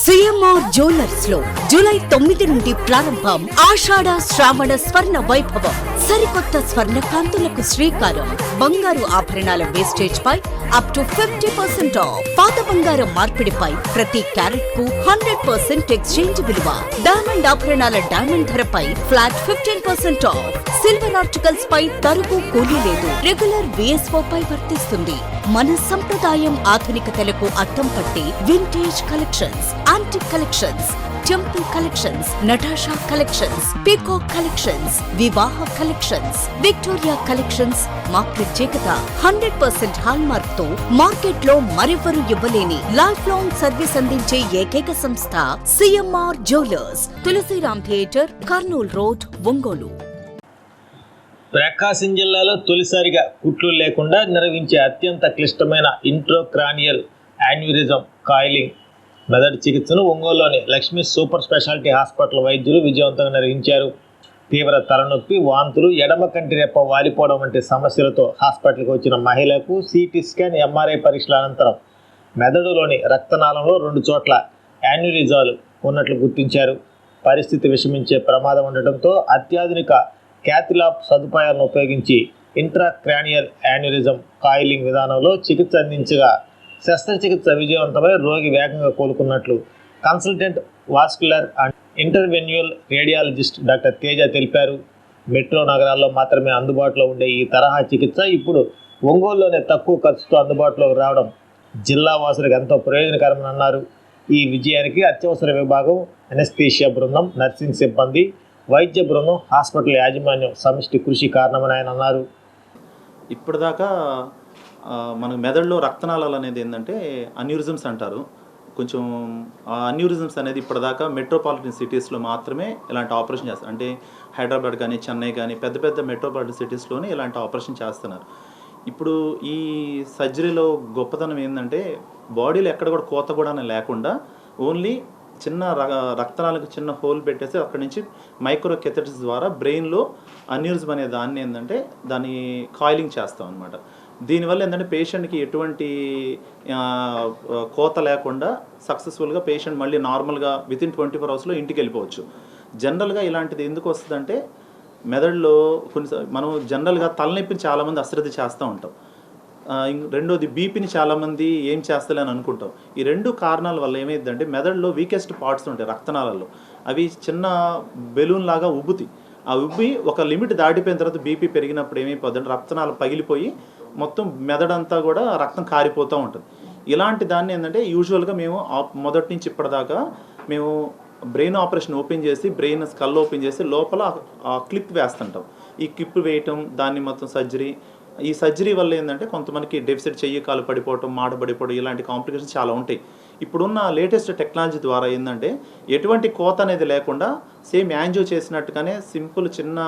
CMR jewellers లో July 9 నుండి ప్రారంభం ఆషాఢ శ్రావణ స్వర్ణ వైభవం. సరికొత్త స్వర్ణ కాంతులకు శ్రీకారం. బంగారు ఆభరణాల వేస్టేజ్ పై అప్ టు 50% ఆఫ్. పాత బంగారం మార్పిడిపై ప్రతి క్యారెట్ కు 100% ఎక్స్చేంజ్ విలువ. డైమండ్ ఆభరణాల డైమండ్ ధరపై ఫ్లాట్ 15% ఆఫ్. సిల్వర్ ఆర్టికల్స్ పై తరుగు కూలీ లేదు. రెగ్యులర్ విఎస్ఓ పై వర్తిస్తుంది. మన సంప్రదాయం ఆధునికతలకు అద్దం పట్టి vintage collections, antique collections, temple collections, Natasha collections, peacock collections, వివాహ కలెక్షన్స్, విక్టోరియా కలెక్షన్స్ మా ప్రత్యేకత. 100% హాల్ మార్క్ తో మార్కెట్ లో మరెవరూ ఇవ్వలేని లైఫ్ లాంగ్ సర్వీస్ అందించే ఏకైక సంస్థ CMR Jewellers. Tulasiram theatre, Kurnool road, Ongole. Prakasam జిల్లాలో తొలిసారిగా కుట్లు లేకుండా నిర్వహించే అత్యంత క్లిష్టమైన ఇంట్రోక్రానియల్ యాన్యూరిజం కాయిలింగ్ మెదడు చికిత్సను ఒంగోలులోని లక్ష్మీ సూపర్ స్పెషాలిటీ హాస్పిటల్ వైద్యులు విజయవంతంగా నిర్వహించారు. తీవ్ర తలనొప్పి, వాంతులు, ఎడమ కంటి రెప్ప వాలిపోవడం వంటి సమస్యలతో హాస్పిటల్కి వచ్చిన మహిళకు సిటీ స్కాన్, ఎంఆర్ఐ పరీక్షల అనంతరం మెదడులోని రక్తనాళంలో 2 చోట్ల యాన్యూరిజాలు ఉన్నట్లు గుర్తించారు. పరిస్థితి విషమించే ప్రమాదం ఉండటంతో అత్యాధునిక క్యాథ్లాబ్ సదుపాయాలను ఉపయోగించి ఇంట్రాక్రానియల్ యాన్యూరిజం కాయిలింగ్ విధానంలో చికిత్స అందించగా శస్త్రచికిత్స విజయవంతమై రోగి వేగంగా కోలుకున్నట్లు consultant vascular and interventional radiologist doctor Teja తెలిపారు. మెట్రో నగరాల్లో మాత్రమే అందుబాటులో ఉండే ఈ తరహా చికిత్స ఇప్పుడు ఒంగోలులోనే తక్కువ ఖర్చుతో అందుబాటులోకి రావడం జిల్లా వాసులకు ఎంతో ప్రయోజనకరమని అన్నారు. ఈ విజయానికి అత్యవసర విభాగం, అనెస్థీషియా బృందం, నర్సింగ్ సిబ్బంది, వైద్య బృందం, హాస్పిటల్ యాజమాన్యం సమిష్టి కృషి కారణమని ఆయన అన్నారు. ఇప్పటిదాకా మనకు మెదడులో రక్తనాళాలు అనేది ఏంటంటే అన్యూరిజమ్స్ అంటారు. కొంచెం ఆ అన్యూరిజమ్స్ అనేది ఇప్పటిదాకా మెట్రోపాలిటన్ సిటీస్లో మాత్రమే ఇలాంటి ఆపరేషన్ చేస్తారు. అంటే హైదరాబాద్ కానీ, చెన్నై కానీ పెద్ద పెద్ద మెట్రోపాలిటన్ సిటీస్లోనే ఇలాంటి ఆపరేషన్ చేస్తున్నారు. ఇప్పుడు ఈ సర్జరీలో గొప్పతనం ఏంటంటే బాడీలో ఎక్కడ కూడా కోత కూడా లేకుండా ఓన్లీ చిన్న రక్తనాళాలకు చిన్న హోల్ పెట్టేసి అక్కడి నుంచి మైక్రో కెథెటర్స్ ద్వారా బ్రెయిన్లో అన్యూరిజం అనే దాన్ని ఏంటంటే దాన్ని కాయిలింగ్ చేస్తాం అనమాట. దీనివల్ల ఏంటంటే పేషెంట్కి ఎటువంటి కోత లేకుండా సక్సెస్ఫుల్గా పేషెంట్ మళ్ళీ నార్మల్గా వితిన్ 24 అవర్స్లో ఇంటికి వెళ్ళిపోవచ్చు. జనరల్గా ఇలాంటిది ఎందుకు వస్తుందంటే మెదడులో మనం జనరల్గా తలనొప్పిని చాలామంది అశ్రద్ధ చేస్తూ ఉంటాం. రెండోది బీపీని చాలామంది ఏం చేస్తలే అని అనుకుంటాం. ఈ 2 కారణాల వల్ల ఏమైందంటే మెదడులో వీకెస్ట్ పార్ట్స్ ఉంటాయి రక్తనాళాల్లో, అవి చిన్న బెలూన్ లాగా ఉబ్బుతాయి. ఆ ఉబ్బి ఒక లిమిట్ దాటిపోయిన తర్వాత బీపీ పెరిగినప్పుడు ఏమైపోద్దంటే రక్తనాళాలు పగిలిపోయి మొత్తం మెదడంతా కూడా రక్తం కారిపోతూ ఉంటుంది. ఇలాంటి దాన్ని ఏంటంటే యూజువల్గా మేము మొదటి నుంచి ఇప్పటిదాకా మేము బ్రెయిన్ ఆపరేషన్ ఓపెన్ చేసి బ్రెయిన్ స్కల్ ఓపెన్ చేసి లోపల ఆ క్లిప్ వేస్తుంటాం. ఈ క్లిప్ వేయటం, దాన్ని మొత్తం సర్జరీ. ఈ సర్జరీ వల్ల ఏంటంటే కొంతమందికి డెఫిసిట్ చెయ్యి కాలు పడిపోవటం, మాట పడిపోవడం ఇలాంటి కాంప్లికేషన్స్ చాలా ఉంటాయి. ఇప్పుడున్న లేటెస్ట్ టెక్నాలజీ ద్వారా ఏంటంటే ఎటువంటి కోత అనేది లేకుండా సేమ్ యాంజియో చేసినట్టుగానే సింపుల్ చిన్న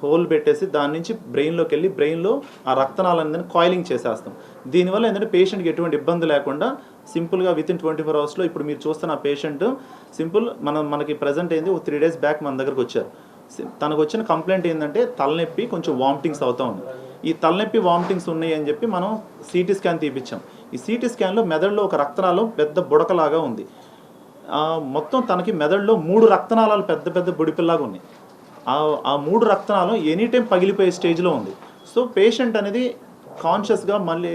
హోల్ పెట్టేసి దాని నుంచి బ్రెయిన్లోకి వెళ్ళి బ్రెయిన్లో ఆ రక్తనాళాన్ని కాయిలింగ్ చేసేస్తాం. దీనివల్ల ఏంటంటే పేషెంట్కి ఎటువంటి ఇబ్బంది లేకుండా సింపుల్గా వితిన్ 24 అవర్స్లో ఇప్పుడు మీరు చూస్తున్న పేషెంట్ సింపుల్ మనకి ప్రజెంట్ అయింది 3 days బ్యాక్ మన దగ్గరకు వచ్చారు. తనకు వచ్చిన కంప్లైంట్ ఏంటంటే తలనొప్పి, కొంచెం వామిటింగ్స్ అవుతూ ఉంది. ఈ తలనొప్పి వామిటింగ్స్ ఉన్నాయి అని చెప్పి మనం సిటీ స్కాన్ తీపిచ్చాం. ఈ సిటీ స్కాన్లో మెదడులో ఒక రక్తనాళం పెద్ద బుడకలాగా ఉంది. మొత్తం తనకి మెదడులో 3 రక్తనాళాలు పెద్ద పెద్ద బుడిపిల్లాగా ఉన్నాయి. ఆ 3 రక్తనాళం ఎనీ టైం పగిలిపోయే స్టేజ్లో ఉంది. సో పేషెంట్ అనేది కాన్షియస్గా మళ్ళీ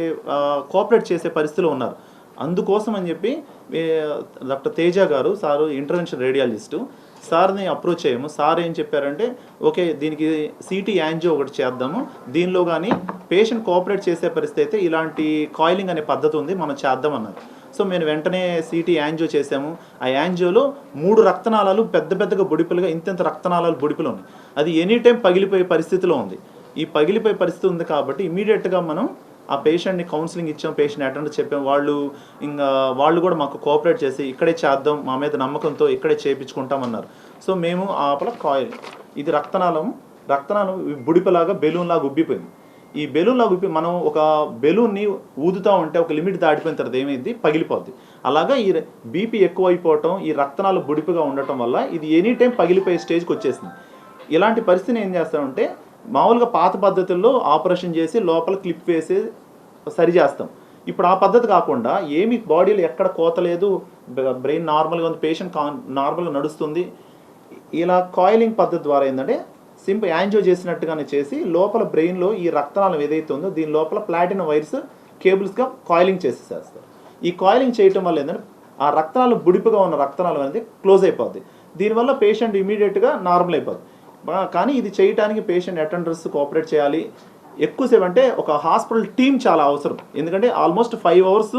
కోఆపరేట్ చేసే పరిస్థితిలో ఉన్నారు. అందుకోసం అని చెప్పి డాక్టర్ తేజ గారు సారు ఇంటర్వెన్షన్ రేడియాలజిస్టు సార్ని అప్రోచ్ అయ్యాము. సార్ ఏం చెప్పారంటే ఓకే దీనికి సిటీ యాంజియో ఒకటి చేద్దాము, దీనిలో కానీ పేషెంట్ కోఆపరేట్ చేసే పరిస్థితి అయితే ఇలాంటి కాయిలింగ్ అనే పద్ధతి ఉంది, మనం చేద్దామన్నారు. సో మేము వెంటనే సిటీ యాంజియో చేసాము. ఆ యాంజియోలో 3 రక్తనాళాలు పెద్ద పెద్దగా బుడిపులుగా ఇంత రక్తనాళాలు బుడిపులు ఉన్నాయి. అది ఎనీ టైం పగిలిపోయే పరిస్థితిలో ఉంది. ఈ పగిలిపోయే పరిస్థితి ఉంది కాబట్టి ఇమీడియట్గా మనం ఆ పేషెంట్ని కౌన్సిలింగ్ ఇచ్చాం, పేషెంట్ అటెండ్ చెప్పాం. వాళ్ళు కూడా మాకు కోఆపరేట్ చేసి ఇక్కడే చేద్దాం, మా మీద నమ్మకంతో ఇక్కడే చేయించుకుంటామన్నారు. సో మేము కాయిల్ ఇది రక్తనాళం బుడిపలాగా బెలూన్లాగా ఉబ్బిపోయింది. ఈ బెలూన్లాగా ఉబ్బి మనం ఒక బెలూన్ని ఊదుతూ ఉంటే ఒక లిమిట్ దాటిపోయిన తర్వాత ఏమైంది, పగిలిపోద్ది. అలాగా ఈ బీపీ ఎక్కువ అయిపోవటం, ఈ రక్తనాళం బుడిపిగా ఉండటం వల్ల ఇది ఎనీ టైం పగిలిపోయే స్టేజ్కి వచ్చేసింది. ఇలాంటి పరిస్థితిని ఏం చేస్తామంటే మామూలుగా పాత పద్ధతుల్లో ఆపరేషన్ చేసి లోపల క్లిప్ వేసి సరి చేస్తాం. ఇప్పుడు ఆ పద్ధతి కాకుండా ఏమి బాడీలో ఎక్కడ కోత లేదు, బ్రెయిన్ నార్మల్గా ఉంది, పేషెంట్ నార్మల్గా నడుస్తుంది. ఇలా కాయిలింగ్ పద్ధతి ద్వారా ఏంటంటే సింపుల్ యాంజియో చేసినట్టుగానే చేసి లోపల బ్రెయిన్లో ఈ రక్తనాళం ఏదైతే ఉందో దీని లోపల ప్లాటినం వైర్స్ కేబుల్స్గా కాయిలింగ్ చేసేస్తారు. ఈ కాయిలింగ్ చేయటం వల్ల ఏంటంటే ఆ రక్తనాళం బుడిపుగా ఉన్న రక్తనాళం అనేది క్లోజ్ అయిపోద్ది. దీనివల్ల పేషెంట్ ఇమీడియట్గా నార్మల్ అయిపోద్ది. కానీ ఇది చేయడానికి పేషెంట్ అటెండర్స్ కోఆపరేట్ చేయాలి. ఎక్కువసేపు అంటే ఒక హాస్పిటల్ టీం చాలా అవసరం. ఎందుకంటే ఆల్మోస్ట్ 5 hours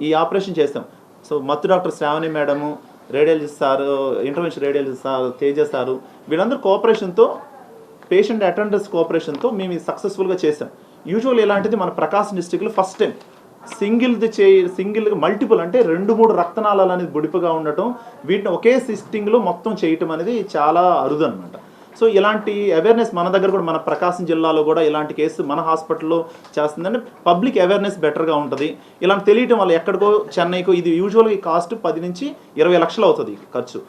ఈ ఆపరేషన్ చేస్తాం. సో మత్తు doctor Sravani madam, radiologist sir, intervention radiologist sir, Teja sir, వీళ్ళందరూ కోఆపరేషన్తో, పేషెంట్ అటెండర్స్ కోఆపరేషన్తో మేము ఇది సక్సెస్ఫుల్గా చేసాం. యూజువల్ ఇలాంటిది మన ప్రకాశం డిస్ట్రిక్ట్లో ఫస్ట్ టైం సింగిల్గా మల్టిపుల్ అంటే 2-3 రక్తనాళాలు అనేది బుడిపుగా ఉండటం, వీటిని ఒకే సిస్టింగ్లో మొత్తం చేయటం అనేది చాలా అరుదు అనమాట. సో ఇలాంటి అవేర్నెస్ మన దగ్గర కూడా, మన ప్రకాశం జిల్లాలో కూడా ఇలాంటి కేసు మన హాస్పిటల్లో చేస్తుందంటే పబ్లిక్ అవేర్నెస్ బెటర్గా ఉంటుంది. ఇలాంటి తెలియటం వల్ల ఎక్కడికో చెన్నైకో ఇది యూజువల్గా ఈ కాస్ట్ 10 నుంచి 20 లక్షలు అవుతుంది ఖర్చు.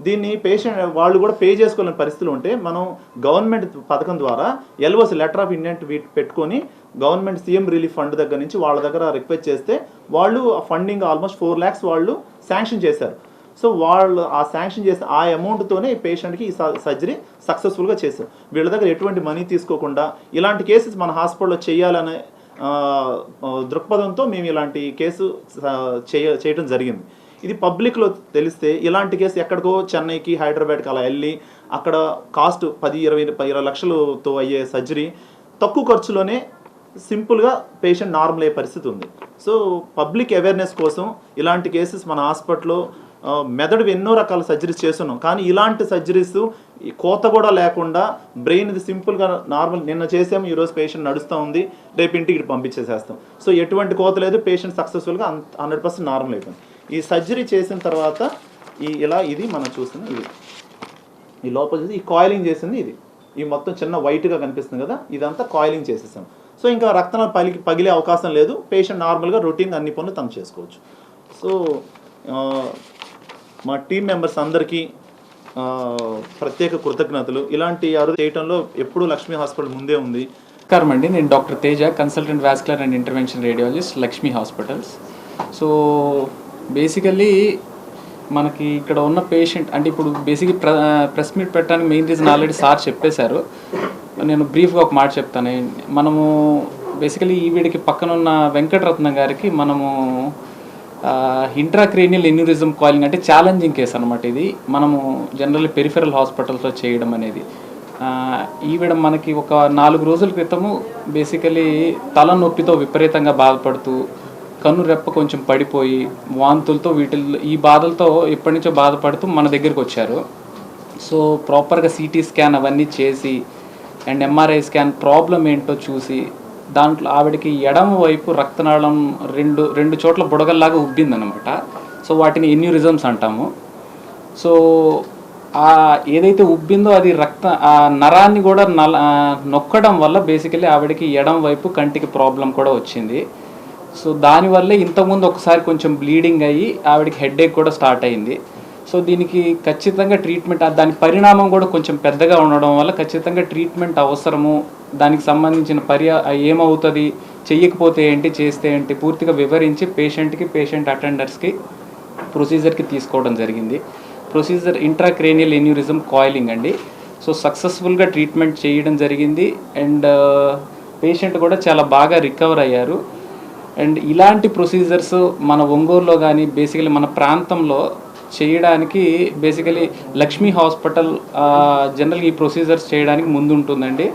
దీన్ని పేషెంట్ వాళ్ళు కూడా పే చేసుకోలేని పరిస్థితులు ఉంటే మనం గవర్నమెంట్ పథకం ద్వారా ఎల్ఓసి లెటర్ ఆఫ్ ఇంటెంట్ పెట్టుకొని గవర్నమెంట్ సీఎం రిలీఫ్ ఫండ్ దగ్గర నుంచి వాళ్ళ దగ్గర రిక్వెస్ట్ చేస్తే వాళ్ళు ఫండింగ్ ఆల్మోస్ట్ 4 lakhs వాళ్ళు శాంక్షన్ చేశారు. సో వాళ్ళు ఆ శాంక్షన్ చేసిన ఆ అమౌంట్తోనే ఈ పేషెంట్కి ఈ సర్జరీ సక్సెస్ఫుల్గా చేశారు. వీళ్ళ దగ్గర ఎటువంటి మనీ తీసుకోకుండా ఇలాంటి కేసెస్ మన హాస్పిటల్లో చేయాలనే దృక్పథంతో మేము ఇలాంటి కేసు చేయడం జరిగింది. ఇది పబ్లిక్లో తెలిస్తే ఇలాంటి కేసు ఎక్కడికో చెన్నైకి, హైదరాబాద్కి అలా వెళ్ళి అక్కడ కాస్ట్ 10-20 లక్షలతో అయ్యే సర్జరీ తక్కువ ఖర్చులోనే సింపుల్గా పేషెంట్ నార్మల్ అయ్యే పరిస్థితి ఉంది. సో పబ్లిక్ అవేర్నెస్ కోసం ఇలాంటి కేసెస్ మన హాస్పిటల్లో మెదడు ఎన్నో రకాల సర్జరీస్ చేస్తున్నాం. కానీ ఇలాంటి సర్జరీస్ కోత కూడా లేకుండా బ్రెయిన్ ఇది సింపుల్గా నార్మల్, నిన్న చేసాము, ఈరోజు పేషెంట్ నడుస్తూ ఉంది, రేపు ఇంటికి పంపించేసేస్తాం. సో ఎటువంటి కోత లేదు, పేషెంట్ సక్సెస్ఫుల్గా 100% నార్మల్ అయిపోయింది. ఈ సర్జరీ చేసిన తర్వాత ఇది మనం చూస్తుంది, ఇది ఈ లోపల ఈ కాయిలింగ్ చేసింది, ఈ మొత్తం చిన్న వైట్గా కనిపిస్తుంది కదా, ఇదంతా కాయిలింగ్ చేసేసాం. సో ఇంకా రక్తనాళం పగిలే అవకాశం లేదు, పేషెంట్ నార్మల్గా రొటీన్ అన్ని పనులు తను చేసుకోవచ్చు. సో మా టీం మెంబర్స్ అందరికీ ప్రత్యేక కృతజ్ఞతలు. ఇలాంటి అరుదు చేయటంలో ఎప్పుడూ లక్ష్మీ హాస్పిటల్ ముందే ఉంది. నమస్కారం అండి, నేను doctor Teja, consultant vascular and intervention radiologist, Lakshmi hospitals. So basically మనకి ఇక్కడ ఉన్న పేషెంట్ అంటే ఇప్పుడు బేసిక్ ప్రెస్ మీట్ పెట్టడానికి మెయిన్ రీజన్ ఆల్రెడీ సార్ చెప్పేశారు. నేను బ్రీఫ్గా ఒక మాట చెప్తాను. మనము బేసికలీ ఈవిడికి పక్కన ఉన్న వెంకటరత్నం గారికి మనము ఇంట్రాక్రేనియల్ ఎన్యూరిజం కాయిలింగ్ అంటే ఛాలెంజింగ్ కేసు అనమాట. ఇది మనము జనరల్లీ పెరిఫెరల్ హాస్పిటల్స్లో చేయడం అనేది. ఈవిడ మనకి ఒక 4 రోజుల క్రితము బేసికలీ తలనొప్పితో విపరీతంగా బాధపడుతూ, కన్ను రెప్ప కొంచెం పడిపోయి, వాంతులతో ఈ బాధలతో ఎప్పటి నుంచో బాధపడుతూ మన దగ్గరికి వచ్చారు. సో ప్రాపర్గా సిటీ స్కాన్ అవన్నీ చేసి అండ్ ఎంఆర్ఐ స్కాన్ ప్రాబ్లం ఏంటో చూసి దాంట్లో ఆవిడకి ఎడమ వైపు రక్తనాళం రెండు చోట్ల బుడగల్లాగా ఉబ్బిందనమాట. సో వాటిని ఎన్యూరిజమ్స్ అంటాము. సో ఏదైతే ఉబ్బిందో అది ఆ నరాన్ని కూడా నొక్కడం వల్ల బేసికలీ ఆవిడకి ఎడమ వైపు కంటికి ప్రాబ్లం కూడా వచ్చింది. సో దానివల్లే ఇంతకుముందు ఒకసారి కొంచెం బ్లీడింగ్ అయ్యి ఆవిడకి హెడేక్ కూడా స్టార్ట్ అయింది. సో దీనికి ఖచ్చితంగా ట్రీట్మెంట్, దాని పరిణామం కూడా కొంచెం పెద్దగా ఉండడం వల్ల ఖచ్చితంగా ట్రీట్మెంట్ అవసరము. దానికి సంబంధించిన ఏమవుతుంది, చెయ్యకపోతే ఏంటి, చేస్తే ఏంటి పూర్తిగా వివరించి పేషెంట్ అటెండర్స్కి ప్రొసీజర్కి తీసుకోవడం జరిగింది. ప్రొసీజర్ ఇంట్రాక్రేనియల్ ఎన్యూరిజం కాయిలింగ్ అండి. సో సక్సెస్ఫుల్గా ట్రీట్మెంట్ చేయడం జరిగింది అండ్ పేషెంట్ కూడా చాలా బాగా రికవర్ అయ్యారు. అండ్ ఇలాంటి ప్రొసీజర్స్ మన ఒంగోలులో కానీ బేసికలీ మన ప్రాంతంలో చేయడానికి బేసికలీ లక్ష్మీ హాస్పిటల్ జనరల్గా ఈ ప్రొసీజర్స్ చేయడానికి ముందు ఉంటుందండి.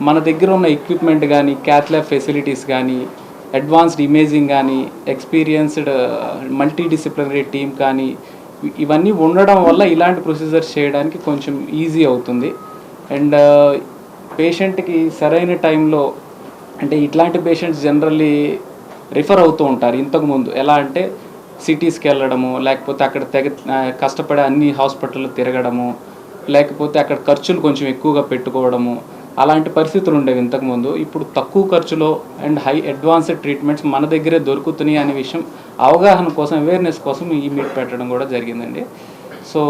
మన దగ్గర ఉన్న ఎక్విప్మెంట్ కానీ, క్యాత్ ల్యాబ్ ఫెసిలిటీస్ కానీ, అడ్వాన్స్డ్ ఇమేజింగ్ కానీ, ఎక్స్పీరియన్స్డ్ మల్టీ డిసిప్లినరీ టీమ్ కానీ, ఇవన్నీ ఉండడం వల్ల ఇలాంటి ప్రొసీజర్స్ చేయడానికి కొంచెం ఈజీ అవుతుంది. అండ్ పేషెంట్కి సరైన టైంలో, అంటే ఇట్లాంటి పేషెంట్స్ జనరల్లీ రిఫర్ అవుతూ ఉంటారు. ఇంతకుముందు ఎలా అంటే సిటీస్కి వెళ్ళడము, లేకపోతే అక్కడ కష్టపడే అన్ని హాస్పిటల్లో తిరగడము, లేకపోతే అక్కడ ఖర్చులు కొంచెం ఎక్కువగా పెట్టుకోవడము, అలాంటి పరిస్థితులు ఉండేవి ఇంతకుముందు. ఇప్పుడు తక్కువ ఖర్చులో అండ్ హై అడ్వాన్స్డ్ ట్రీట్మెంట్స్ మన దగ్గరే దొరుకుతున్నాయి అనే విషయం అవగాహన కోసం, అవేర్నెస్ కోసం ఈ మీట్ పెట్టడం కూడా జరిగిందండి. సో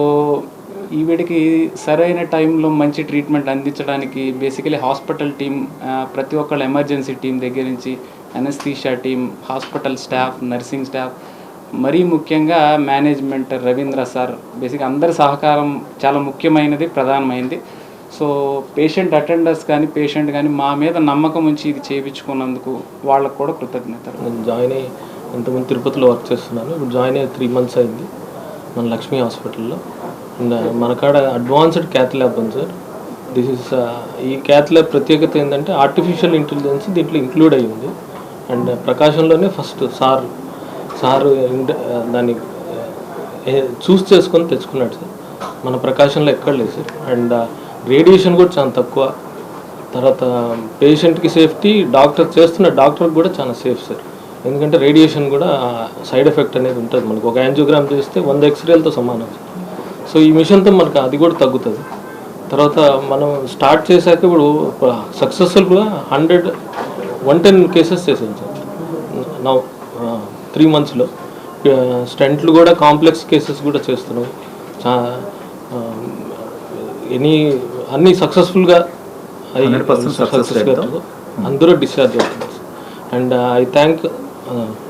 ఈవిడికి సరైన టైంలో మంచి ట్రీట్మెంట్ అందించడానికి బేసికలీ హాస్పిటల్ టీం, ప్రతి ఒక్కళ్ళ ఎమర్జెన్సీ టీం దగ్గర నుంచి anaesthesia team, hospital staff, nursing staff, మరీ ముఖ్యంగా మేనేజ్మెంట్, రవీంద్ర సార్, బేసిక్గా అందరి సహకారం చాలా ముఖ్యమైనది, ప్రధానమైనది. సో పేషెంట్ అటెండర్స్ కానీ పేషెంట్ కానీ మా మీద నమ్మకం ఉంచి ఇది చేయించుకున్నందుకు వాళ్ళకు కూడా కృతజ్ఞతలు. నేను జాయిన్ అయ్యి ఇంతకుముందు తిరుపతిలో వర్క్ చేస్తున్నాను. ఇప్పుడు జాయిన్ అయ్యి 3 months అయింది మన లక్ష్మీ హాస్పిటల్లో. అండ్ మన కాడ అడ్వాన్స్డ్ క్యాత్ ల్యాబ్ ఉంది సార్. ఈ క్యాత్ ల్యాబ్ ప్రత్యేకత ఏంటంటే ఆర్టిఫిషియల్ ఇంటెలిజెన్స్ దీంట్లో ఇంక్లూడ్ అయ్యింది. అండ్ ప్రకాశంలోనే ఫస్ట్ సార్ దాన్ని చూస్ చేసుకొని తెచ్చుకున్నాడు సార్. మన ప్రకాశంలో ఎక్కడ లేదు సార్. అండ్ రేడియేషన్ కూడా చాలా తక్కువ. తర్వాత పేషెంట్కి సేఫ్టీ, డాక్టర్కి కూడా చాలా సేఫ్ సార్. ఎందుకంటే రేడియేషన్ కూడా సైడ్ ఎఫెక్ట్ అనేది ఉంటుంది. మనకు ఒక యాంజియోగ్రామ్ చేస్తే 100 ఎక్స్రేలతో సమానం. సో ఈ మిషన్తో మనకు అది కూడా తగ్గుతుంది. తర్వాత మనం స్టార్ట్ చేశాక ఇప్పుడు సక్సెస్ఫుల్గా 110 కేసెస్ చేసాం సార్ నా 3 monthsలో. స్టెంట్లు కూడా కాంప్లెక్స్ కేసెస్ కూడా చేస్తున్నాం. అన్నీ సక్సెస్ఫుల్గా అందరూ డిశ్చార్జ్ అవుతున్నారు. And I thank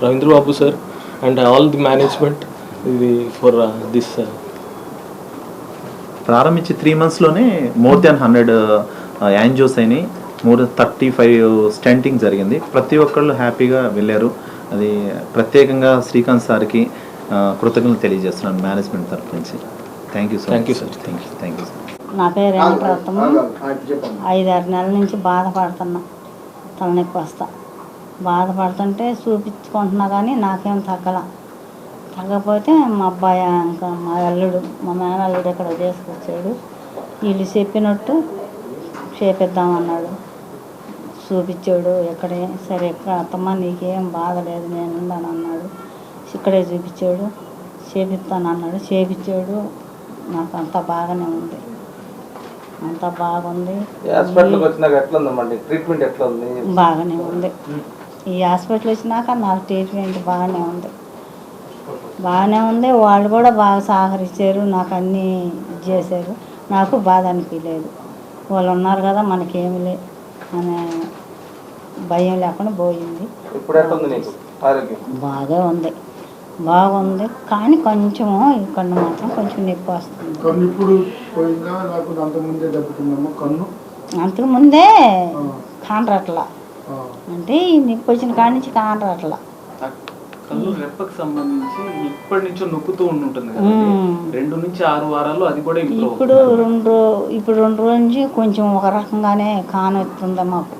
Ravindra Babu sir and all the management for this. ప్రారంభించి 3 monthsలోనే మోర్ దాన్ 100 యాంజియోస్ అయినాయి. 35 స్టెంటింగ్ జరిగింది. ప్రతి ఒక్కళ్ళు హ్యాపీగా వెళ్ళారు. అది ప్రత్యేకంగా శ్రీకాంత్ సార్కి కృతజ్ఞతలు తెలియజేస్తున్నాను మేనేజ్మెంట్ తరఫు నుంచి. Thank you sir. Thank you sir. Thank you sir. నా పేరు వెంకటరత్నం. 5-6 నెలల నుంచి బాధపడుతున్నా, తలనొప్పి వస్తా. బాధపడుతుంటే చూపించుకుంటున్నా కానీ నాకేం తగ్గకపోతే మా అబ్బాయి, ఇంకా మా అల్లుడు, మా మేనల్లుడు ఇక్కడ చేసుకొచ్చాడు. వీళ్ళు చెప్పినట్టు చేపిద్దామన్నాడు, చూపించాడు. ఇక్కడే సరే అత్తమ్మ నీకేం బాధలేదు నేనున్నాను అన్నాడు. ఇక్కడే చూపించాడు, చేపిస్తానన్నాడు, చేపించాడు. నాకు అంతా బాగానే ఉంది, అంతా బాగుంది. ట్రీట్మెంట్ ఎట్లా ఉంది? బాగానే ఉంది. ఈ హాస్పిటల్ వచ్చినాక నాకు ట్రీట్మెంట్ బాగానే ఉంది. వాళ్ళు కూడా బాగా సహకరించారు, నాకు అన్నీ చేశారు. నాకు బాధ అనిపించలేదు. వాళ్ళు ఉన్నారు కదా మనకేమి లే అనే భయం లేకుండా పోయింది. బాగుంది కానీ కొంచెం ఇక్కడ మాత్రం కొంచెం నొప్పి వస్తుంది. అంతకు ముందే కానరాట్లా, అంటే ఈ నొప్పి వచ్చిన కాడి నుంచి కానరాట్లా. కళ్ళు రెప్పకు సంబంధించి ఇప్పటి నుంచో నొక్కుతూ ఉంటుంది కదా, 2 నుంచి 6 వారాలు అది కూడా ఇప్పుడు 2 రోజుల నుంచి కొంచెం ఒక రకంగానే కానొస్తుంది మాకు.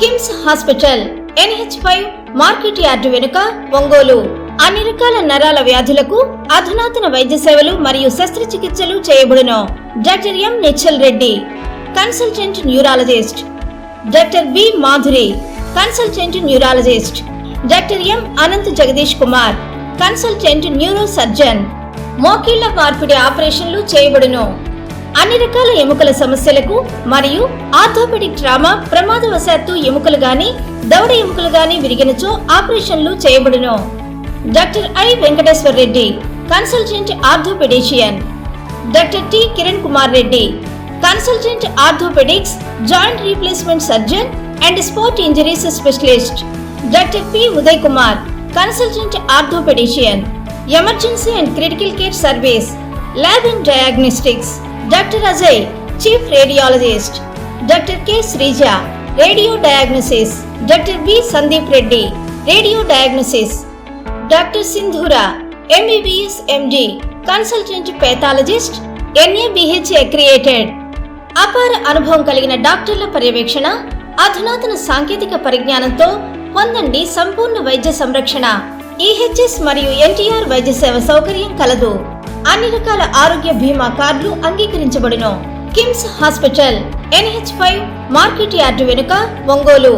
KIMS hospital NH5 market yard వెనుక, ఒంగోలు. అన్ని రకాల నరాల వ్యాధులకు అధునాతన వైద్య సేవలు మరియు శస్త్రచికిత్సలు చేయబడును. Doctor M Nischal Reddy, consultant neurologist. Doctor B Madhuri, consultant neurologist. Doctor M Anant Jagadish Kumar, consultant neuro surgeon. మోకీళ్ల మార్పిడి ఆపరేషన్లు చేయబడును. అన్ని రకాల ఎముకల సమస్యలకు మరియు ఆర్థోపెడిక్ ట్రామా, ప్రమాదవశాత్తు ఎముకలు గాని దవడ ఎముకలు గాని విరిగినచో ఆపరేషన్లు చేయబడును. Doctor I Venkateshwar Reddy, consultant orthopedician. Doctor T Kiran Kumar Reddy, consultant orthopedics, joint replacement surgeon and sport injuries specialist. Doctor P Uday Kumar, consultant orthopedician. Emergency and critical care service, lab and diagnostics. Doctor Ajay, chief radiologist. Doctor K Sreeja, radio diagnosis. Doctor B Sandeep Reddy, radio diagnosis. Doctor Sindhura, MBBS MD, consultant pathologist, NABH accredited. అపార అనుభవం కలిగిన డాక్టర్ల పర్యవేక్షణ, అధునాతన సాంకేతిక పరిజ్ఞానంతో పొందండి సంపూర్ణ వైద్య సంరక్షణ. EHS మరియు NTR వైద్య సేవ సౌకర్యం కలదు. అన్ని రకాల ఆరోగ్య బీమా కార్డులు అంగీకరించబడును. KIMS hospital NH5 market yard వెనుక, ఒంగోలు.